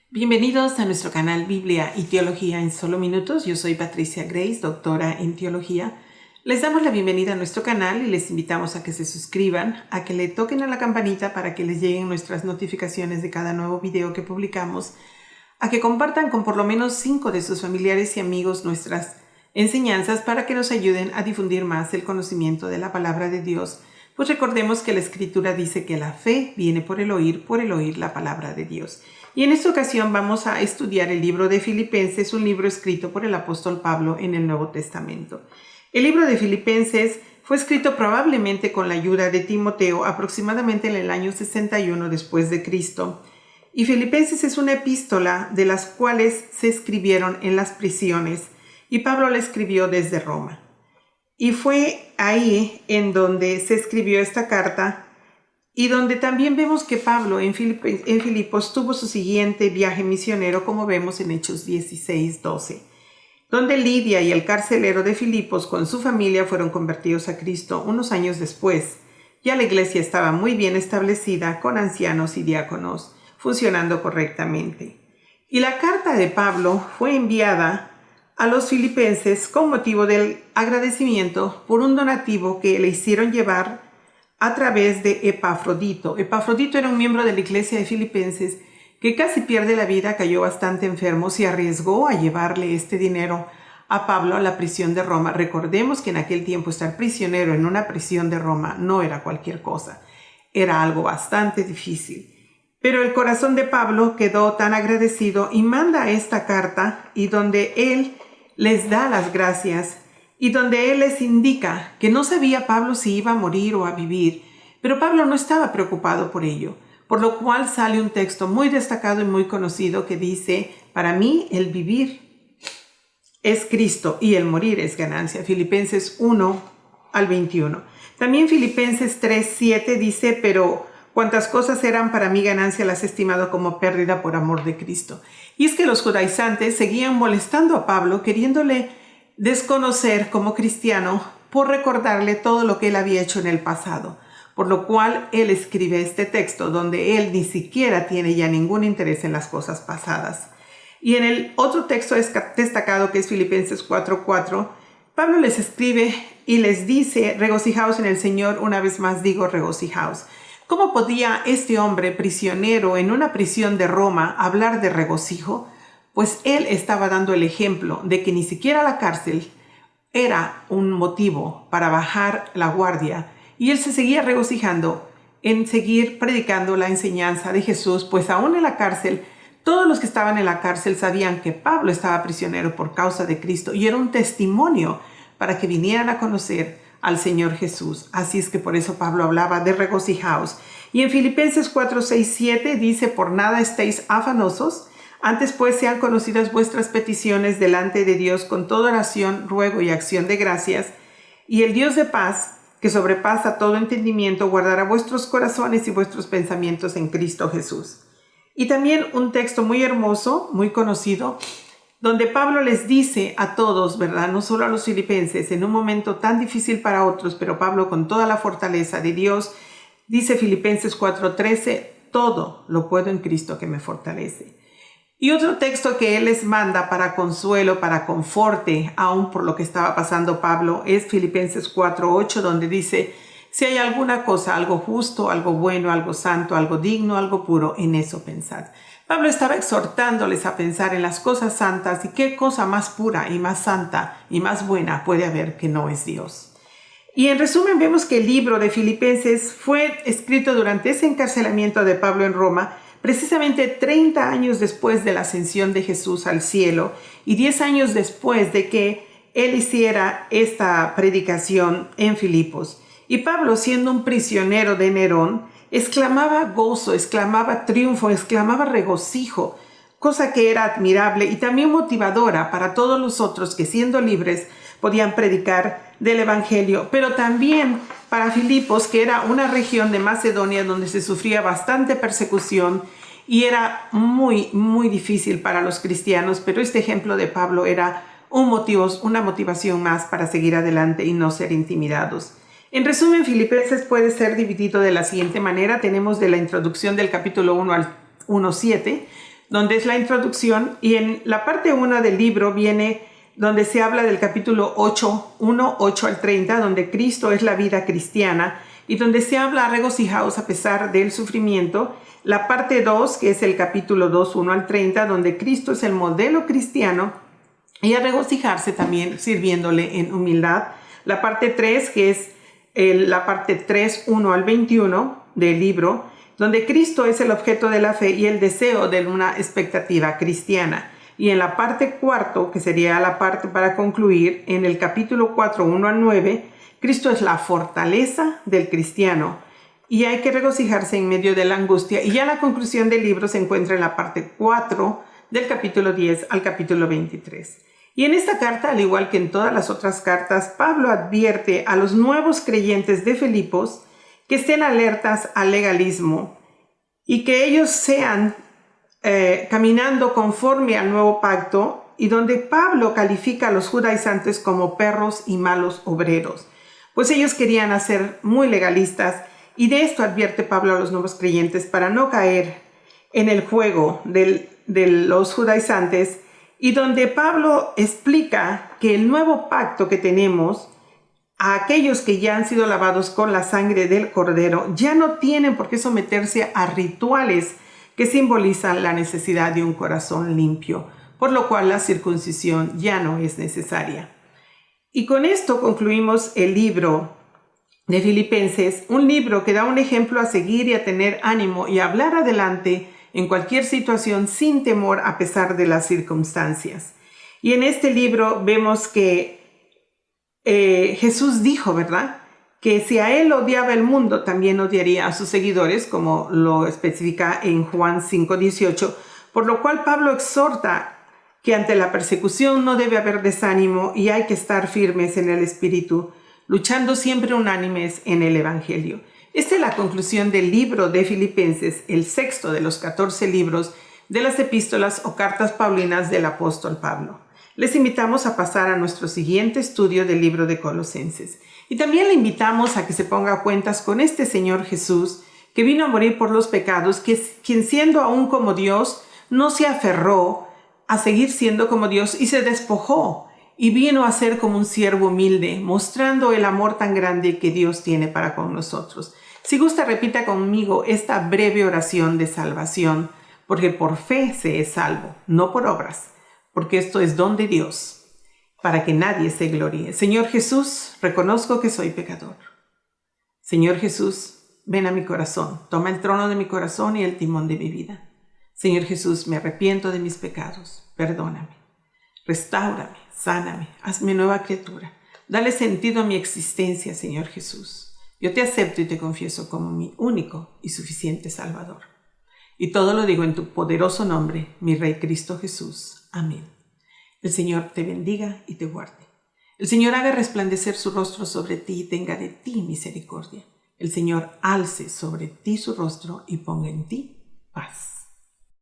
Bienvenidos a nuestro canal Biblia y Teología en solo minutos. Yo soy Patricia Grace, doctora en Teología. Les damos la bienvenida a nuestro canal y les invitamos a que se suscriban, a que le toquen a la campanita para que les lleguen nuestras notificaciones de cada nuevo video que publicamos, a que compartan con por lo menos 5 de sus familiares y amigos nuestras enseñanzas para que nos ayuden a difundir más el conocimiento de la palabra de Dios. Pues recordemos que la Escritura dice que la fe viene por el oír la palabra de Dios. Y en esta ocasión vamos a estudiar el libro de Filipenses, un libro escrito por el apóstol Pablo en el Nuevo Testamento. El libro de Filipenses fue escrito probablemente con la ayuda de Timoteo aproximadamente en el año 61 después de Cristo. Y Filipenses es una epístola de las cuales se escribieron en las prisiones y Pablo la escribió desde Roma. Y fue ahí en donde se escribió esta carta y donde también vemos que Pablo en Filipos tuvo su siguiente viaje misionero, como vemos en Hechos 16:12, donde Lidia y el carcelero de Filipos con su familia fueron convertidos a Cristo unos años después. Ya la iglesia estaba muy bien establecida, con ancianos y diáconos, funcionando correctamente. Y la carta de Pablo fue enviada a los filipenses con motivo del agradecimiento por un donativo que le hicieron llevar a través de Epafrodito. Epafrodito era un miembro de la iglesia de Filipenses que casi pierde la vida, cayó bastante enfermo, se arriesgó a llevarle este dinero a Pablo a la prisión de Roma. Recordemos que en aquel tiempo estar prisionero en una prisión de Roma no era cualquier cosa, era algo bastante difícil. Pero el corazón de Pablo quedó tan agradecido y manda esta carta y donde él les da las gracias y donde él les indica que no sabía Pablo si iba a morir o a vivir, pero Pablo no estaba preocupado por ello, por lo cual sale un texto muy destacado y muy conocido que dice: para mí el vivir es Cristo y el morir es ganancia. Filipenses 1-21. También Filipenses 3:7 dice: pero cuantas cosas eran para mí ganancia las he estimado como pérdida por amor de Cristo. Y es que los judaizantes seguían molestando a Pablo, queriéndole desconocer como cristiano por recordarle todo lo que él había hecho en el pasado, por lo cual él escribe este texto donde él ni siquiera tiene ya ningún interés en las cosas pasadas. Y en el otro texto destacado, que es Filipenses 4:4, Pablo les escribe y les dice: regocijaos en el Señor. Una vez más digo, regocijaos. ¿Cómo podía este hombre prisionero en una prisión de Roma hablar de regocijo? Pues él estaba dando el ejemplo de que ni siquiera la cárcel era un motivo para bajar la guardia, y él se seguía regocijando en seguir predicando la enseñanza de Jesús, pues aún en la cárcel, todos los que estaban en la cárcel sabían que Pablo estaba prisionero por causa de Cristo y era un testimonio para que vinieran a conocer al Señor Jesús. Así es que por eso Pablo hablaba de regocijaos. Y en Filipenses 4:6-7 dice: por nada estéis afanosos, antes pues sean conocidas vuestras peticiones delante de Dios con toda oración, ruego y acción de gracias, y el Dios de paz, que sobrepasa todo entendimiento, guardará vuestros corazones y vuestros pensamientos en Cristo Jesús. Y también un texto muy hermoso, muy conocido, donde Pablo les dice a todos, ¿verdad? No solo a los filipenses, en un momento tan difícil para otros, pero Pablo con toda la fortaleza de Dios, dice Filipenses 4:13, todo lo puedo en Cristo que me fortalece. Y otro texto que él les manda para consuelo, para conforte, aún por lo que estaba pasando Pablo, es Filipenses 4:8, donde dice: si hay alguna cosa, algo justo, algo bueno, algo santo, algo digno, algo puro, en eso pensad. Pablo estaba exhortándoles a pensar en las cosas santas, y qué cosa más pura y más santa y más buena puede haber que no es Dios. Y en resumen vemos que el libro de Filipenses fue escrito durante ese encarcelamiento de Pablo en Roma, precisamente 30 años después de la ascensión de Jesús al cielo y 10 años después de que él hiciera esta predicación en Filipos. Y Pablo, siendo un prisionero de Nerón, exclamaba gozo, exclamaba triunfo, exclamaba regocijo, cosa que era admirable y también motivadora para todos los otros que, siendo libres, podían predicar del evangelio, pero también para Filipos, que era una región de Macedonia donde se sufría bastante persecución y era muy, muy difícil para los cristianos, pero este ejemplo de Pablo era una motivación más para seguir adelante y no ser intimidados. En resumen, Filipenses puede ser dividido de la siguiente manera. Tenemos de la introducción del capítulo 1 al 1:7, donde es la introducción, y en la parte 1 del libro viene donde se habla del capítulo 8 al 30, donde Cristo es la vida cristiana, y donde se habla regocijaos a pesar del sufrimiento. La parte 2, que es el capítulo 2, 1 al 30, donde Cristo es el modelo cristiano, y a regocijarse también sirviéndole en humildad. La parte 3, que es la parte 3, 1 al 21 del libro, donde Cristo es el objeto de la fe y el deseo de una expectativa cristiana. Y en la parte 4, que sería la parte para concluir, en el capítulo 4, 1 al 9, Cristo es la fortaleza del cristiano y hay que regocijarse en medio de la angustia. Y ya la conclusión del libro se encuentra en la parte 4 del capítulo 10 al capítulo 23. Y en esta carta, al igual que en todas las otras cartas, Pablo advierte a los nuevos creyentes de Filipos que estén alertas al legalismo y que ellos sean caminando conforme al nuevo pacto, y donde Pablo califica a los judaizantes como perros y malos obreros, pues ellos querían ser muy legalistas, y de esto advierte Pablo a los nuevos creyentes para no caer en el juego de los judaizantes, y donde Pablo explica que el nuevo pacto que tenemos, a aquellos que ya han sido lavados con la sangre del Cordero, ya no tienen por qué someterse a rituales que simbolizan la necesidad de un corazón limpio, por lo cual la circuncisión ya no es necesaria. Y con esto concluimos el libro de Filipenses, un libro que da un ejemplo a seguir y a tener ánimo y a hablar adelante en cualquier situación sin temor a pesar de las circunstancias. Y en este libro vemos que Jesús dijo, ¿verdad?, que si a él odiaba el mundo, también odiaría a sus seguidores, como lo especifica en Juan 5:18, por lo cual Pablo exhorta que ante la persecución no debe haber desánimo y hay que estar firmes en el espíritu, luchando siempre unánimes en el Evangelio. Esta es la conclusión del libro de Filipenses, el sexto de los 14 libros de las epístolas o cartas paulinas del apóstol Pablo. Les invitamos a pasar a nuestro siguiente estudio del libro de Colosenses. Y también le invitamos a que se ponga a cuentas con este Señor Jesús, que vino a morir por los pecados, quien siendo aún como Dios, no se aferró a seguir siendo como Dios y se despojó y vino a ser como un siervo humilde, mostrando el amor tan grande que Dios tiene para con nosotros. Si gusta, repita conmigo esta breve oración de salvación, porque por fe se es salvo, no por obras, porque esto es don de Dios, para que nadie se gloríe. Señor Jesús, reconozco que soy pecador. Señor Jesús, ven a mi corazón, toma el trono de mi corazón y el timón de mi vida. Señor Jesús, me arrepiento de mis pecados, perdóname, restáurame, sáname, hazme nueva criatura. Dale sentido a mi existencia, Señor Jesús. Yo te acepto y te confieso como mi único y suficiente Salvador. Y todo lo digo en tu poderoso nombre, mi Rey Cristo Jesús. Amén. El Señor te bendiga y te guarde. El Señor haga resplandecer su rostro sobre ti y tenga de ti misericordia. El Señor alce sobre ti su rostro y ponga en ti paz.